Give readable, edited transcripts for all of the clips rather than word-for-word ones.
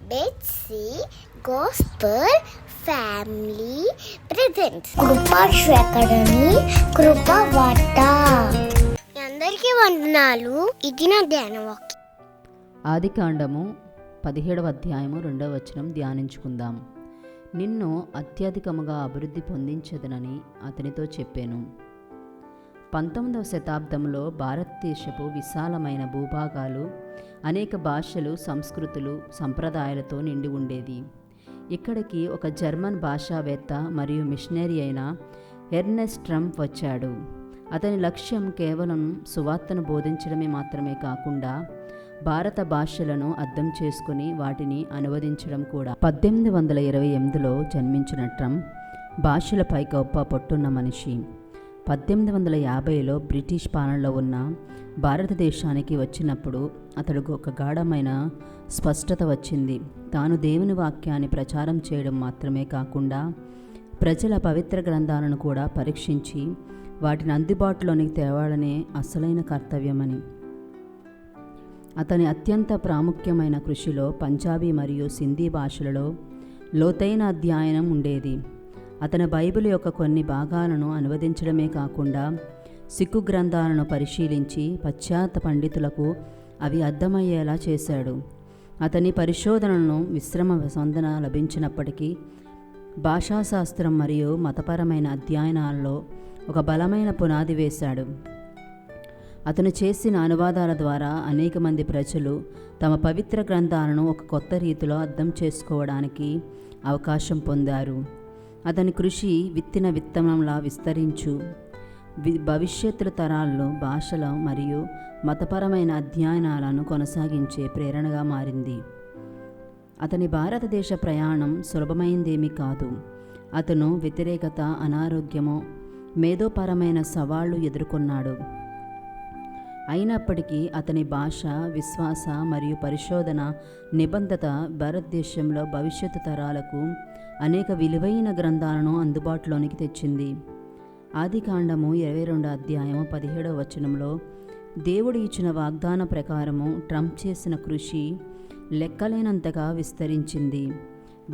Betsy gospel family presents Krupasri academy కృపవార్త. అందరికీ వందనాలు. ఇది నా ధ్యాన వాక్యం. ఆదికాండము 17వ అధ్యాయము 2వ వచనం ధ్యానించుకుందాం. నిన్ను అత్యధికముగా అభివృద్ధి పొందించదనని అతనితో చెప్పాను. 19వ శతాబ్దంలో భారతదేశపు విశాలమైన భూభాగాలు అనేక భాషలు, సంస్కృతులు, సంప్రదాయాలతో నిండి ఉండేది. ఇక్కడికి ఒక జర్మన్ భాషావేత్త మరియు మిషనరీ అయిన ఎర్నెస్ట్ ట్రంప్ వచ్చాడు. అతని లక్ష్యం కేవలం సువార్తను బోధించడమే మాత్రమే కాకుండా భారత భాషలను అర్థం చేసుకుని వాటిని అనువదించడం కూడా. 1828లో జన్మించిన ట్రంప్ భాషలపై గొప్ప పట్టున్న మనిషి. 1850లో బ్రిటిష్ పాలనలో ఉన్న భారతదేశానికి వచ్చినప్పుడు అతడికి ఒక గాఢమైన స్పష్టత వచ్చింది. తాను దేవుని వాక్యాన్ని ప్రచారం చేయడం మాత్రమే కాకుండా ప్రజల పవిత్ర గ్రంథాలను కూడా పరీక్షించి వాటిని అందుబాటులోనికి తేవాలనే అసలైన కర్తవ్యమని. అతని అత్యంత ప్రాముఖ్యమైన కృషిలో పంజాబీ మరియు సింధీ భాషలలో లోతైన అధ్యయనం ఉండేది. అతని బైబిల్ యొక్క కొన్ని భాగాలను అనువదించడమే కాకుండా సిక్కు గ్రంథాలను పరిశీలించి పాశ్చాత్య పండితులకు అవి అర్థమయ్యేలా చేశాడు. అతని పరిశోధనలను విశ్రమ స్పందన లభించినప్పటికీ భాషాశాస్త్రం మరియు మతపరమైన అధ్యయనాల్లో ఒక బలమైన పునాది వేశాడు. అతను చేసిన అనువాదాల ద్వారా అనేక మంది ప్రజలు తమ పవిత్ర గ్రంథాలను ఒక కొత్త రీతిలో అర్థం చేసుకోవడానికి అవకాశం పొందారు. అతని కృషి విత్తిన విత్తనంలా విస్తరించు భవిష్యత్తు తరాల్లో భాషల మరియు మతపరమైన అధ్యయనాలను కొనసాగించే ప్రేరణగా మారింది. అతని భారతదేశ ప్రయాణం సులభమైందేమీ కాదు. అతను వ్యతిరేకత, అనారోగ్యము, మేధోపరమైన సవాళ్లు ఎదుర్కొన్నాడు. అయినప్పటికీ అతని భాష, విశ్వాస మరియు పరిశోధన నిబద్ధత భారతదేశంలో భవిష్యత్తు తరాలకు అనేక విలువైన గ్రంథాలను అందుబాటులోనికి తెచ్చింది. ఆదికాండము 22వ అధ్యాయము 17వ వచనంలో దేవుడు ఇచ్చిన వాగ్దాన ప్రకారము ట్రంప్ చేసిన కృషి లెక్కలేనంతగా విస్తరించింది.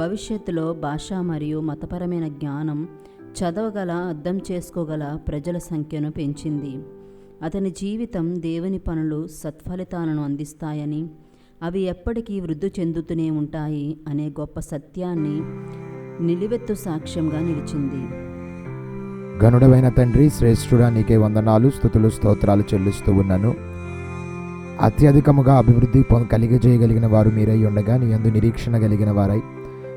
భవిష్యత్తులో భాష మరియు మతపరమైన జ్ఞానం చదవగల, అర్థం చేసుకోగల ప్రజల సంఖ్యను పెంచింది. అతని జీవితం దేవుని పనులు సత్ఫలితాలను అందిస్తాయని, అవి ఎప్పటికీ వృద్ధి చెందుతూనే ఉంటాయి అనే గొప్ప సత్యాన్ని నిలువెత్తు సాక్ష్యంగా నిలిచింది. గనుడవైన తండ్రి, శ్రేష్ఠుడా, నీకే వందనాలు, స్తుతులు, స్తోత్రాలు చెల్లిస్తూ ఉన్నాను. అత్యధికముగా అభివృద్ధి కలిగజేయగలిగిన వారు మీరై ఉండగా నీ యందు నిరీక్షణ కలిగిన వారై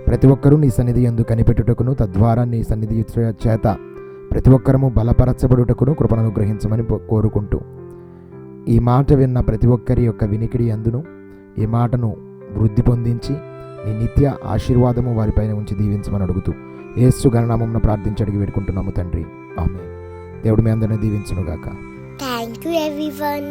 ప్రతి ఒక్కరూ నీ సన్నిధి యందు కనిపెట్టుటకును, తద్వారా నీ సన్నిధి చేత ప్రతి ఒక్కరము బలపరచబడుటకును కృపను అనుగ్రహించమని కోరుకుంటూ, ఈ మాట విన్న ప్రతి ఒక్కరి యొక్క వినికిడి అందును ఈ మాటను వృద్ధి పొందించి నీ నిత్య ఆశీర్వాదము వారిపైన ఉంచి దీవించమని అడుగుతూ యేసు ఘననామమున ప్రార్థించి అడిగి వేడుకుంటున్నాము తండ్రి. ఆమేన్. దేవుడు మీ అందరిని దీవించునుగాక. Thank you everyone.